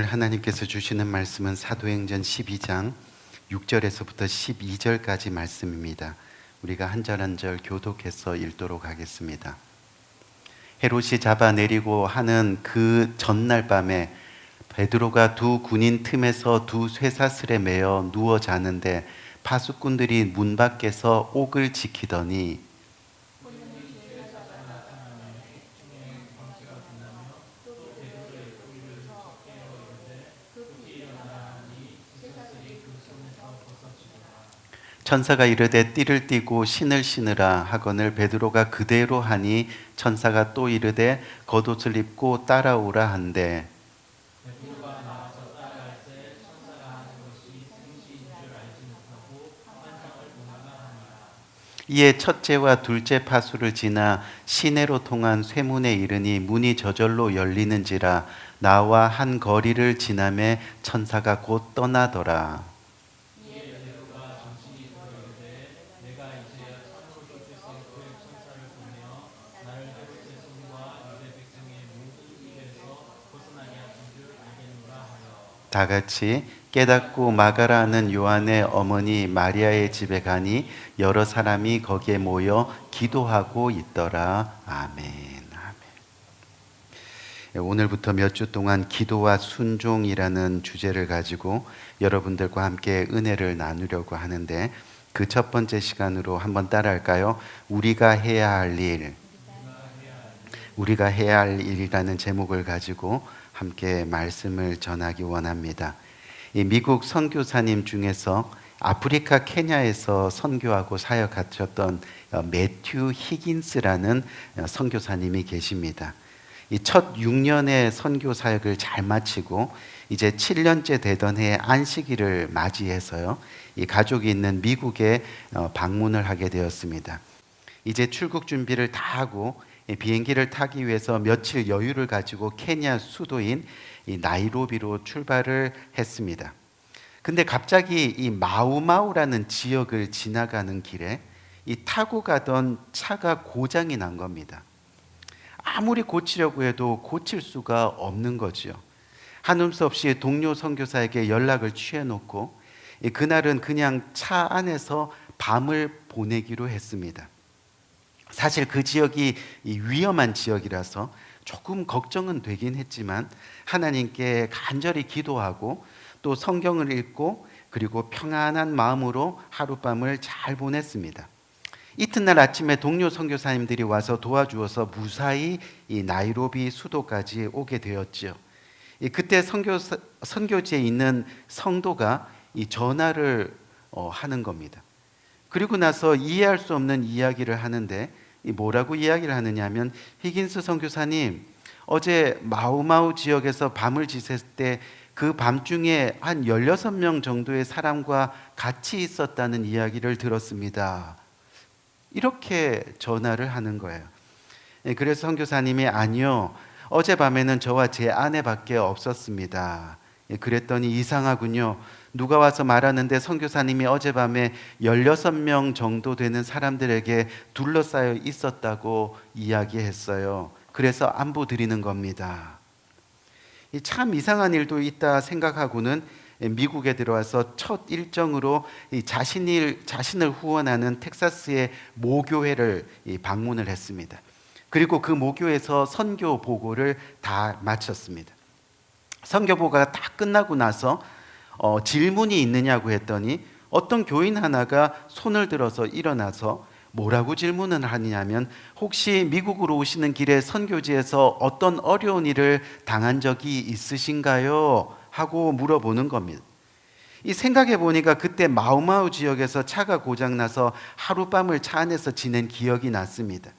하나님께서 주시는 말씀은 사도행전 12장 6절에서부터 12절까지 말씀입니다. 우리가 한 절 한 절 교독해서 읽도록 하겠습니다. 헤롯이 잡아내리고 하는 그 전날 밤에 베드로가 두 군인 틈에서 두 쇠사슬에 매어 누워 자는데 파수꾼들이 문 밖에서 옥을 지키더니 천사가 이르되 띠를 띠고 신을 신으라 하거늘 베드로가 그대로 하니 천사가 또 이르되 겉옷을 입고 따라오라 한대 이에 첫째와 둘째 파수를 지나 시내로 통한 쇠문에 이르니 문이 저절로 열리는지라 나와 한 거리를 지나매 천사가 곧 떠나더라. 다 같이 깨닫고 마가라는 요한의 어머니 마리아의 집에 가니 여러 사람이 거기에 모여 기도하고 있더라. 아멘. 아멘. 오늘부터 몇 주 동안 기도와 순종이라는 주제를 가지고 여러분들과 함께 은혜를 나누려고 하는데 그 첫 번째 시간으로 한번 따라할까요? 우리가 해야 할 일. 우리가 해야 할 일이라는 제목을 가지고 함께 말씀을 전하기 원합니다. 이 미국 선교사님 중에서 아프리카 케냐에서 선교하고 사역하셨던 매튜 히긴스라는 선교사님이 계십니다. 이 첫 6년의 선교 사역을 잘 마치고 이제 7년째 되던 해에 안식일을 맞이해서요, 이 가족이 있는 미국에 방문을 하게 되었습니다. 이제 출국 준비를 다 하고 비행기를 타기 위해서 며칠 여유를 가지고 케냐 수도인 이 나이로비로 출발을 했습니다. 근데 갑자기 이 마우마우라는 지역을 지나가는 길에 이 타고 가던 차가 고장이 난 겁니다. 아무리 고치려고 해도 고칠 수가 없는 거죠. 한음 수 없이 동료 선교사에게 연락을 취해놓고 그날은 그냥 차 안에서 밤을 보내기로 했습니다. 사실 그 지역이 위험한 지역이라서 조금 걱정은 되긴 했지만 하나님께 간절히 기도하고 또 성경을 읽고 그리고 평안한 마음으로 하룻밤을 잘 보냈습니다. 이튿날 아침에 동료 선교사님들이 와서 도와주어서 무사히 이 나이로비 수도까지 오게 되었죠. 그때 선교지에 있는 성도가 이 전화를 하는 겁니다. 그리고 나서 이해할 수 없는 이야기를 하는데 뭐라고 이야기를 하느냐 하면 히긴스 선교사님, 어제 마우마우 지역에서 밤을 지샜을 때 그 밤중에 한 16명 정도의 사람과 같이 있었다는 이야기를 들었습니다. 이렇게 전화를 하는 거예요. 그래서 선교사님이 아니요, 어젯밤에는 저와 제 아내밖에 없었습니다. 그랬더니 이상하군요. 누가 와서 말하는데 선교사님이 어젯밤에 16명 정도 되는 사람들에게 둘러싸여 있었다고 이야기했어요. 그래서 안부 드리는 겁니다. 참 이상한 일도 있다 생각하고는 미국에 들어와서 첫 일정으로 자신을 후원하는 텍사스의 모교회를 방문을 했습니다. 그리고 그 모교에서 선교 보고를 다 마쳤습니다. 선교 보고가 다 끝나고 나서 질문이 있느냐고 했더니 어떤 교인 하나가 손을 들어서 일어나서 뭐라고 질문을 하냐면 혹시 미국으로 오시는 길에 선교지에서 어떤 어려운 일을 당한 적이 있으신가요? 하고 물어보는 겁니다. 이 생각해 보니까 그때 마우마우 지역에서 차가 고장나서 하룻밤을 차 안에서 지낸 기억이 났습니다.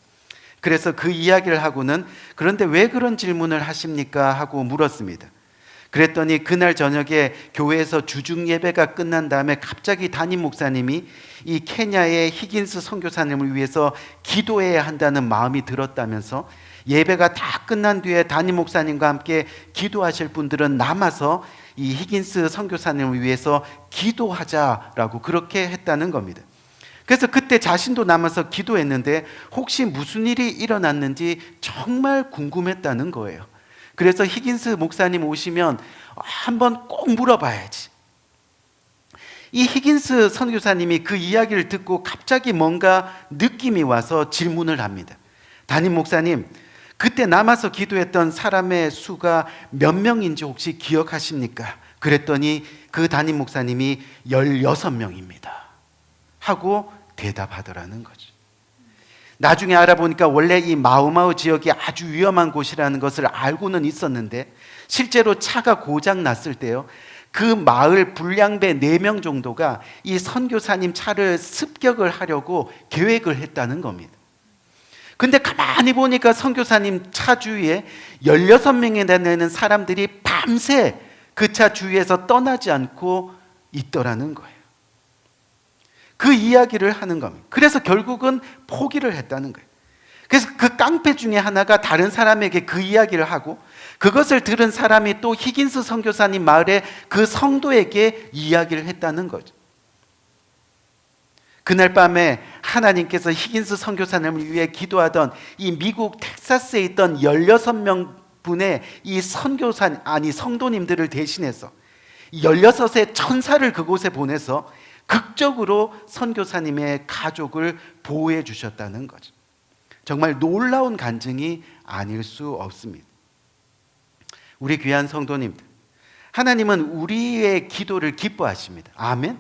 그래서 그 이야기를 하고는 그런데 왜 그런 질문을 하십니까? 하고 물었습니다. 그랬더니 그날 저녁에 교회에서 주중 예배가 끝난 다음에 갑자기 담임 목사님이 이 케냐의 히긴스 선교사님을 위해서 기도해야 한다는 마음이 들었다면서 예배가 다 끝난 뒤에 담임 목사님과 함께 기도하실 분들은 남아서 이 히긴스 선교사님을 위해서 기도하자라고 그렇게 했다는 겁니다. 그래서 그때 자신도 남아서 기도했는데 혹시 무슨 일이 일어났는지 정말 궁금했다는 거예요. 그래서 히긴스 목사님 오시면 한번 꼭 물어봐야지. 이 히긴스 선교사님이 그 이야기를 듣고 갑자기 뭔가 느낌이 와서 질문을 합니다. 담임 목사님, 그때 남아서 기도했던 사람의 수가 몇 명인지 혹시 기억하십니까? 그랬더니 그 담임 목사님이 16명입니다 하고 대답하더라는 거죠. 나중에 알아보니까 원래 이 마우마우 지역이 아주 위험한 곳이라는 것을 알고는 있었는데, 실제로 차가 고장 났을 때요, 그 마을 불량배 4명 정도가 이 선교사님 차를 습격을 하려고 계획을 했다는 겁니다. 근데 가만히 보니까 선교사님 차 주위에 16명이나 되는 사람들이 밤새 그 차 주위에서 떠나지 않고 있더라는 거예요. 그 이야기를 하는 겁니다. 그래서 결국은 포기를 했다는 거예요. 그래서 그 깡패 중에 하나가 다른 사람에게 그 이야기를 하고, 그것을 들은 사람이 또 히긴스 선교사님 마을의 그 성도에게 이야기를 했다는 거죠. 그날 밤에 하나님께서 히긴스 선교사님을 위해 기도하던 이 미국 텍사스에 있던 16명 분의 이 성도님들을 대신해서 16의 천사를 그곳에 보내서 극적으로 선교사님의 가족을 보호해 주셨다는 거죠. 정말 놀라운 간증이 아닐 수 없습니다. 우리 귀한 성도님들, 하나님은 우리의 기도를 기뻐하십니다. 아멘.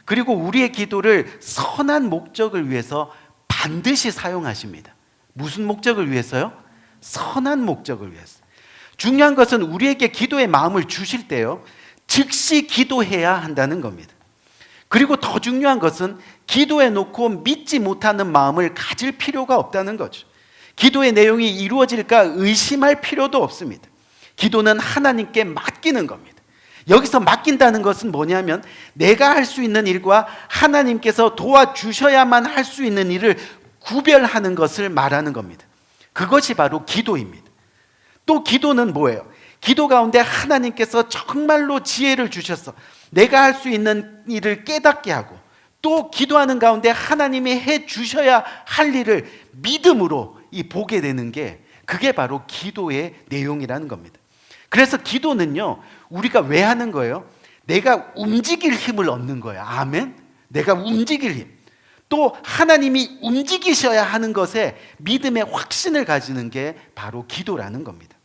그리고 우리의 기도를 선한 목적을 위해서 반드시 사용하십니다. 무슨 목적을 위해서요? 선한 목적을 위해서. 중요한 것은 우리에게 기도의 마음을 주실 때요, 즉시 기도해야 한다는 겁니다. 그리고 더 중요한 것은 기도해 놓고 믿지 못하는 마음을 가질 필요가 없다는 거죠. 기도의 내용이 이루어질까 의심할 필요도 없습니다. 기도는 하나님께 맡기는 겁니다. 여기서 맡긴다는 것은 뭐냐면, 내가 할 수 있는 일과 하나님께서 도와주셔야만 할 수 있는 일을 구별하는 것을 말하는 겁니다. 그것이 바로 기도입니다. 또 기도는 뭐예요? 기도 가운데 하나님께서 정말로 지혜를 주셔서 내가 할 수 있는 일을 깨닫게 하고, 또 기도하는 가운데 하나님이 해 주셔야 할 일을 믿음으로 보게 되는 게, 그게 바로 기도의 내용이라는 겁니다. 그래서 기도는요, 우리가 왜 하는 거예요? 내가 움직일 힘을 얻는 거예요. 아멘. 내가 움직일 힘. 또 하나님이 움직이셔야 하는 것에 믿음의 확신을 가지는 게 바로 기도라는 겁니다.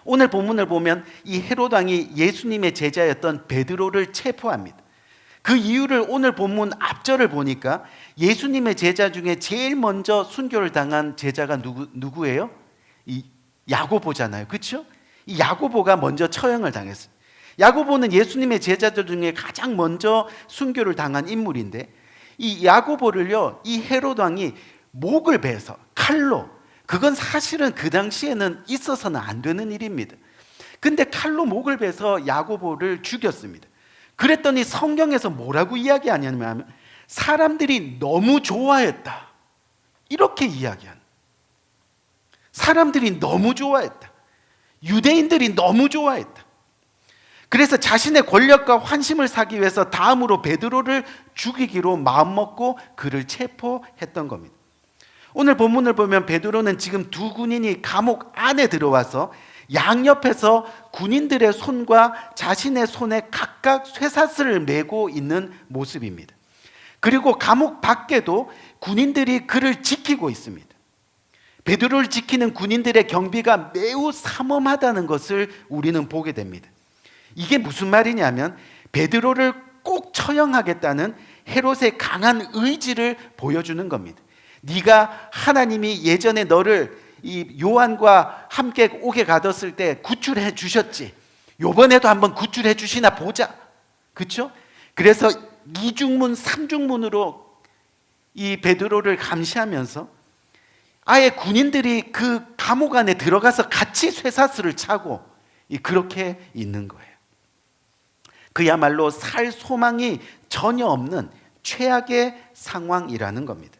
오늘 본문을 보면 이 헤롯 왕이 예수님의 제자였던 베드로를 체포합니다. 그 이유를 오늘 본문 앞절을 보니까 예수님의 제자 중에 제일 먼저 순교를 당한 제자가 누구예요? 이 야고보잖아요. 그렇죠? 이 야고보가 먼저 처형을 당했어요. 야고보는 예수님의 제자들 중에 가장 먼저 순교를 당한 인물인데, 이 야고보를요, 이 헤롯 왕이 목을 베서 칼로, 그건 사실은 그 당시에는 있어서는 안 되는 일입니다. 근데 칼로 목을 베서 야고보를 죽였습니다. 그랬더니 성경에서 뭐라고 이야기하냐면, 사람들이 너무 좋아했다, 이렇게 이야기하는. 사람들이 너무 좋아했다. 유대인들이 너무 좋아했다. 그래서 자신의 권력과 환심을 사기 위해서 다음으로 베드로를 죽이기로 마음먹고 그를 체포했던 겁니다. 오늘 본문을 보면 베드로는 지금 두 군인이 감옥 안에 들어와서 양옆에서 군인들의 손과 자신의 손에 각각 쇠사슬을 메고 있는 모습입니다. 그리고 감옥 밖에도 군인들이 그를 지키고 있습니다. 베드로를 지키는 군인들의 경비가 매우 삼엄하다는 것을 우리는 보게 됩니다. 이게 무슨 말이냐면, 베드로를 꼭 처형하겠다는 헤롯의 강한 의지를 보여주는 겁니다. 네가 하나님이 예전에 너를 이 요한과 함께 옥에 가뒀을 때 구출해 주셨지, 요번에도 한번 구출해 주시나 보자. 그렇죠? 그래서 이중문 삼중문으로 이 베드로를 감시하면서 아예 군인들이 그 감옥 안에 들어가서 같이 쇠사슬을 차고 그렇게 있는 거예요. 그야말로 살 소망이 전혀 없는 최악의 상황이라는 겁니다.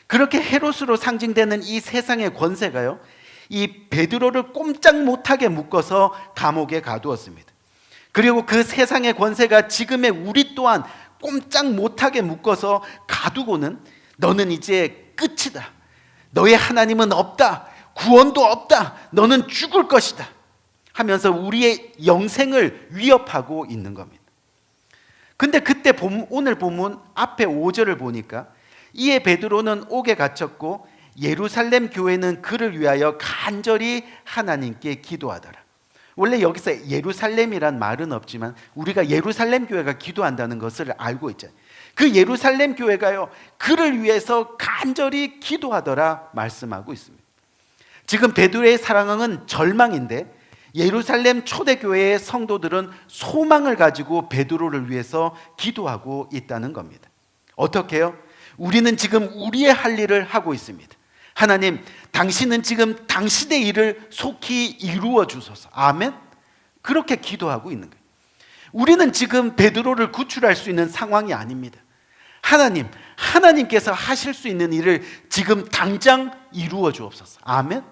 그렇게 헤롯으로 상징되는 이 세상의 권세가요, 이 베드로를 꼼짝 못하게 묶어서 감옥에 가두었습니다. 그리고 그 세상의 권세가 지금의 우리 또한 꼼짝 못하게 묶어서 가두고는, 너는 이제 끝이다, 너의 하나님은 없다, 구원도 없다. 너는 죽을 것이다. 하면서 우리의 영생을 위협하고 있는 겁니다. 근데 그때 오늘 본문 앞에 5절을 보니까 이에 베드로는 옥에 갇혔고 예루살렘 교회는 그를 위하여 간절히 하나님께 기도하더라. 원래 여기서 예루살렘이란 말은 없지만 우리가 예루살렘 교회가 기도한다는 것을 알고 있잖아요. 그 예루살렘 교회가요, 그를 위해서 간절히 기도하더라 말씀하고 있습니다. 지금 베드로의 상황은 절망인데 예루살렘 초대교회의 성도들은 소망을 가지고 베드로를 위해서 기도하고 있다는 겁니다. 어떻게 해요? 우리는 지금 우리의 할 일을 하고 있습니다. 하나님, 당신은 지금 당신의 일을 속히 이루어 주소서. 아멘. 그렇게 기도하고 있는 거예요. 우리는 지금 베드로를 구출할 수 있는 상황이 아닙니다. 하나님께서 하실 수 있는 일을 지금 당장 이루어 주옵소서. 아멘.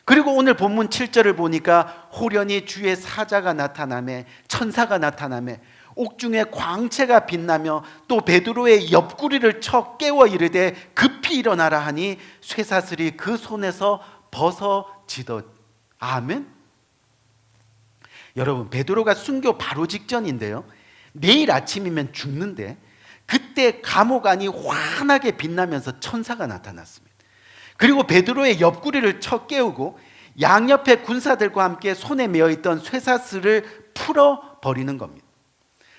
그리고 오늘 본문 7절을 보니까 호련히 주의 사자가 나타나매, 천사가 나타나매, 옥중에 광채가 빛나며 또 베드로의 옆구리를 쳐 깨워 이르되 급히 일어나라 하니 쇠사슬이 그 손에서 벗어지더. 아멘. 여러분, 베드로가 순교 바로 직전인데요, 내일 아침이면 죽는데 그때 감옥 안이 환하게 빛나면서 천사가 나타났습니다. 그리고 베드로의 옆구리를 쳐 깨우고 양옆의 군사들과 함께 손에 메어있던 쇠사슬을 풀어버리는 겁니다.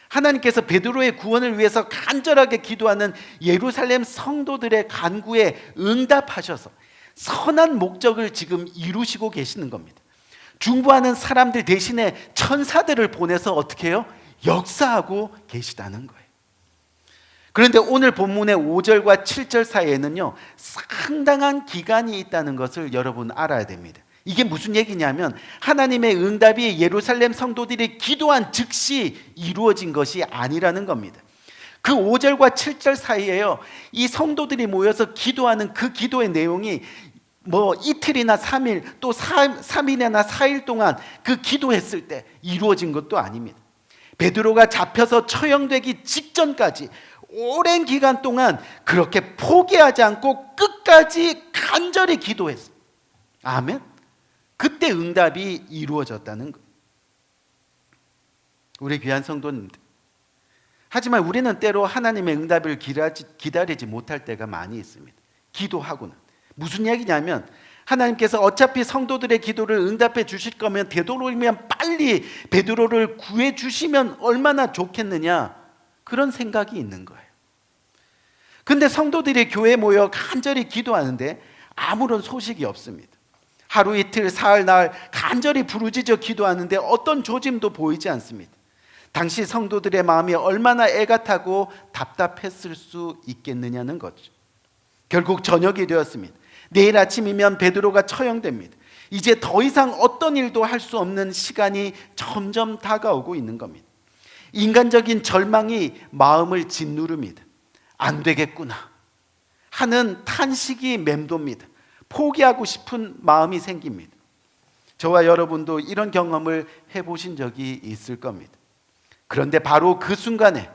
하나님께서 베드로의 구원을 위해서 간절하게 기도하는 예루살렘 성도들의 간구에 응답하셔서 선한 목적을 지금 이루시고 계시는 겁니다. 중보하는 사람들 대신에 천사들을 보내서 어떻게 해요? 역사하고 계시다는 거예요. 그런데 오늘 본문의 5절과 7절 사이에는요, 상당한 기간이 있다는 것을 여러분 알아야 됩니다. 이게 무슨 얘기냐면 하나님의 응답이 예루살렘 성도들이 기도한 즉시 이루어진 것이 아니라는 겁니다. 그 5절과 7절 사이에요, 이 성도들이 모여서 기도하는 그 기도의 내용이 이틀이나 3일 또 3일이나 4일 동안 그 기도했을 때 이루어진 것도 아닙니다. 베드로가 잡혀서 처형되기 직전까지 오랜 기간 동안 그렇게 포기하지 않고 끝까지 간절히 기도했어요. 아멘. 그때 응답이 이루어졌다는 거예요. 우리 귀한 성도님들, 하지만 우리는 때로 하나님의 응답을 기다리지 못할 때가 많이 있습니다. 기도하고는 무슨 얘기냐면 하나님께서 어차피 성도들의 기도를 응답해 주실 거면 되도록이면 빨리 베드로를 구해 주시면 얼마나 좋겠느냐, 그런 생각이 있는 거예요. 근데 성도들이 교회에 모여 간절히 기도하는데 아무런 소식이 없습니다. 하루 이틀 사흘 나흘 간절히 부르짖어 기도하는데 어떤 조짐도 보이지 않습니다. 당시 성도들의 마음이 얼마나 애가 타고 답답했을 수 있겠느냐는 거죠. 결국 저녁이 되었습니다. 내일 아침이면 베드로가 처형됩니다. 이제 더 이상 어떤 일도 할 수 없는 시간이 점점 다가오고 있는 겁니다. 인간적인 절망이 마음을 짓누릅니다. 안 되겠구나 하는 탄식이 맴돕니다. 포기하고 싶은 마음이 생깁니다. 저와 여러분도 이런 경험을 해보신 적이 있을 겁니다. 그런데 바로 그 순간에,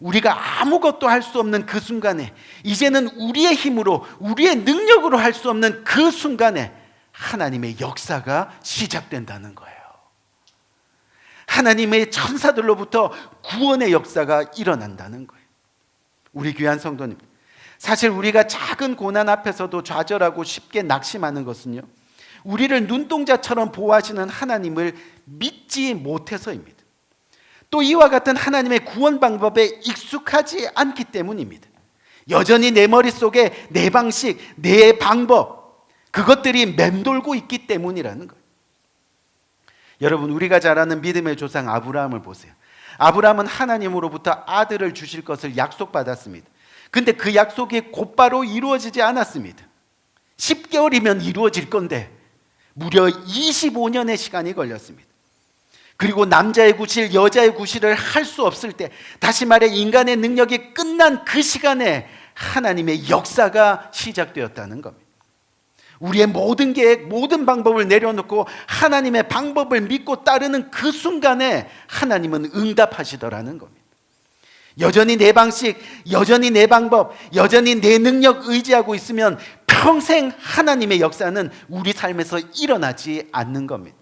우리가 아무것도 할 수 없는 그 순간에, 이제는 우리의 힘으로 우리의 능력으로 할 수 없는 그 순간에 하나님의 역사가 시작된다는 거예요. 하나님의 천사들로부터 구원의 역사가 일어난다는 거예요. 우리 귀한 성도님, 사실 우리가 작은 고난 앞에서도 좌절하고 쉽게 낙심하는 것은요, 우리를 눈동자처럼 보호하시는 하나님을 믿지 못해서입니다. 또 이와 같은 하나님의 구원 방법에 익숙하지 않기 때문입니다. 여전히 내 머릿속에 내 방식, 내 방법, 그것들이 맴돌고 있기 때문이라는 거예요. 여러분, 우리가 잘 아는 믿음의 조상 아브라함을 보세요. 아브라함은 하나님으로부터 아들을 주실 것을 약속받았습니다. 근데 그 약속이 곧바로 이루어지지 않았습니다. 10개월이면 이루어질 건데 무려 25년의 시간이 걸렸습니다. 그리고 남자의 구실, 여자의 구실을 할 수 없을 때, 다시 말해 인간의 능력이 끝난 그 시간에 하나님의 역사가 시작되었다는 겁니다. 우리의 모든 계획, 모든 방법을 내려놓고 하나님의 방법을 믿고 따르는 그 순간에 하나님은 응답하시더라는 겁니다. 여전히 내 방식, 여전히 내 방법, 여전히 내 능력 의지하고 있으면 평생 하나님의 역사는 우리 삶에서 일어나지 않는 겁니다.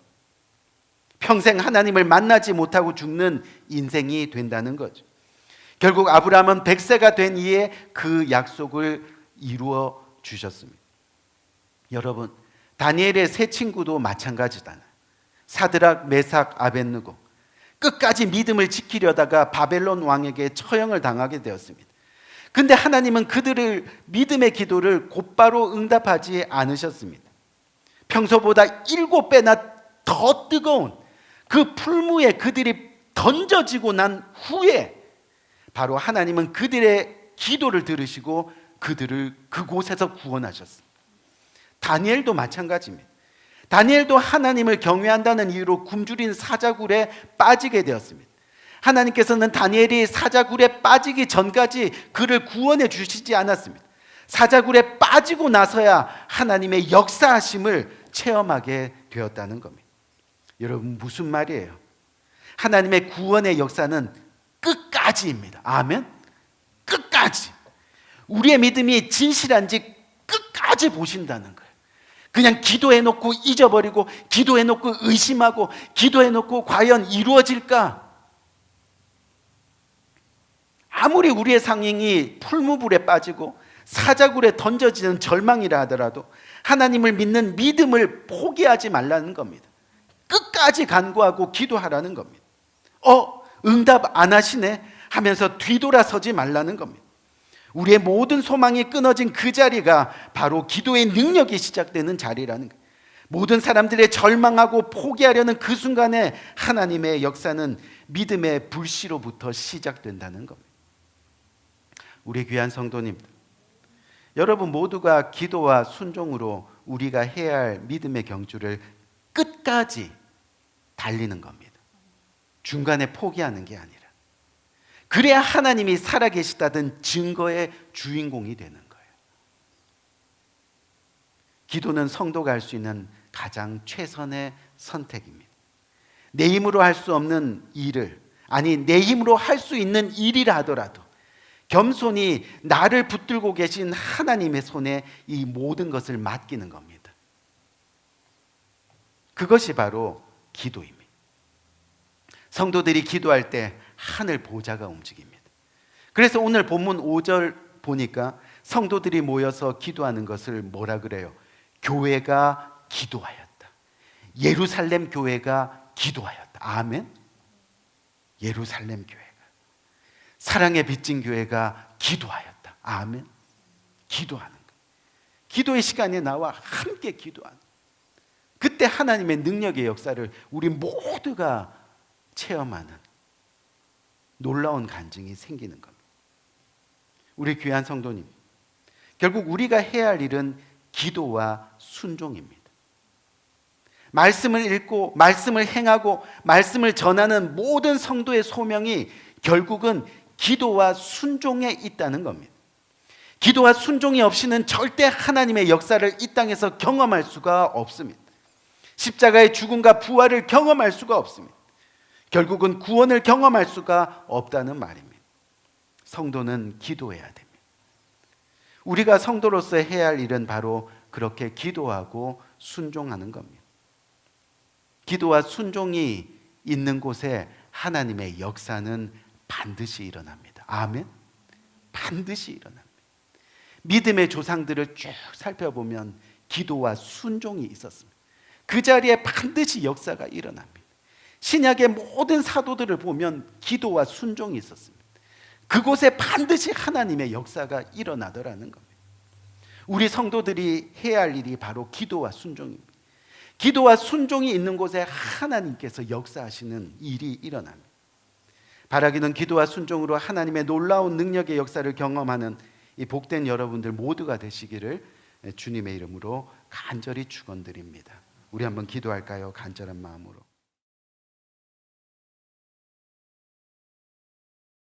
평생 하나님을 만나지 못하고 죽는 인생이 된다는 거죠. 결국 아브라함은 100세가 된 이에 그 약속을 이루어 주셨습니다. 여러분, 다니엘의 세 친구도 마찬가지잖아요. 사드락, 메삭, 아벳느고 끝까지 믿음을 지키려다가 바벨론 왕에게 처형을 당하게 되었습니다. 근데 하나님은 그들을 믿음의 기도를 곧바로 응답하지 않으셨습니다. 평소보다 7배나 더 뜨거운 그 풀무에 그들이 던져지고 난 후에 바로 하나님은 그들의 기도를 들으시고 그들을 그곳에서 구원하셨습니다. 다니엘도 마찬가지입니다. 다니엘도 하나님을 경외한다는 이유로 굶주린 사자굴에 빠지게 되었습니다. 하나님께서는 다니엘이 사자굴에 빠지기 전까지 그를 구원해 주시지 않았습니다. 사자굴에 빠지고 나서야 하나님의 역사하심을 체험하게 되었다는 겁니다. 여러분, 무슨 말이에요? 하나님의 구원의 역사는 끝까지입니다. 아멘? 끝까지. 우리의 믿음이 진실한지 끝까지 보신다는 거예요. 그냥 기도해놓고 잊어버리고, 기도해놓고 의심하고, 기도해놓고 과연 이루어질까? 아무리 우리의 상황이 풀무불에 빠지고 사자굴에 던져지는 절망이라 하더라도 하나님을 믿는 믿음을 포기하지 말라는 겁니다. 끝까지 간구하고 기도하라는 겁니다. 응답 안 하시네 하면서 뒤돌아서지 말라는 겁니다. 우리의 모든 소망이 끊어진 그 자리가 바로 기도의 능력이 시작되는 자리라는 거예요. 모든 사람들의 절망하고 포기하려는 그 순간에 하나님의 역사는 믿음의 불씨로부터 시작된다는 겁니다. 우리 귀한 성도님, 여러분 모두가 기도와 순종으로 우리가 해야 할 믿음의 경주를 끝까지 달리는 겁니다. 중간에 포기하는 게 아니라. 그래야 하나님이 살아계시다는 증거의 주인공이 되는 거예요. 기도는 성도가 할 수 있는 가장 최선의 선택입니다. 내 힘으로 할 수 없는 일을, 아니 내 힘으로 할 수 있는 일이라 하더라도 겸손히 나를 붙들고 계신 하나님의 손에 이 모든 것을 맡기는 겁니다. 그것이 바로 기도입니다. 성도들이 기도할 때 하늘 보좌가 움직입니다. 그래서 오늘 본문 5절 보니까 성도들이 모여서 기도하는 것을 뭐라 그래요? 교회가 기도하였다. 예루살렘 교회가 기도하였다. 아멘. 예루살렘 교회가, 사랑의 빚진 교회가 기도하였다. 아멘. 기도하는 것. 기도의 시간에 나와 함께 기도하는 것. 그때 하나님의 능력의 역사를 우리 모두가 체험하는 놀라운 간증이 생기는 겁니다. 우리 귀한 성도님, 결국 우리가 해야 할 일은 기도와 순종입니다. 말씀을 읽고 말씀을 행하고 말씀을 전하는 모든 성도의 소명이 결국은 기도와 순종에 있다는 겁니다. 기도와 순종이 없이는 절대 하나님의 역사를 이 땅에서 경험할 수가 없습니다. 십자가의 죽음과 부활을 경험할 수가 없습니다. 결국은 구원을 경험할 수가 없다는 말입니다. 성도는 기도해야 됩니다. 우리가 성도로서 해야 할 일은 바로 그렇게 기도하고 순종하는 겁니다. 기도와 순종이 있는 곳에 하나님의 역사는 반드시 일어납니다. 아멘. 반드시 일어납니다. 믿음의 조상들을 쭉 살펴보면 기도와 순종이 있었습니다. 그 자리에 반드시 역사가 일어납니다. 신약의 모든 사도들을 보면 기도와 순종이 있었습니다. 그곳에 반드시 하나님의 역사가 일어나더라는 겁니다. 우리 성도들이 해야 할 일이 바로 기도와 순종입니다. 기도와 순종이 있는 곳에 하나님께서 역사하시는 일이 일어납니다. 바라기는 기도와 순종으로 하나님의 놀라운 능력의 역사를 경험하는 이 복된 여러분들 모두가 되시기를 주님의 이름으로 간절히 축원드립니다. 우리 한번 기도할까요? 간절한 마음으로.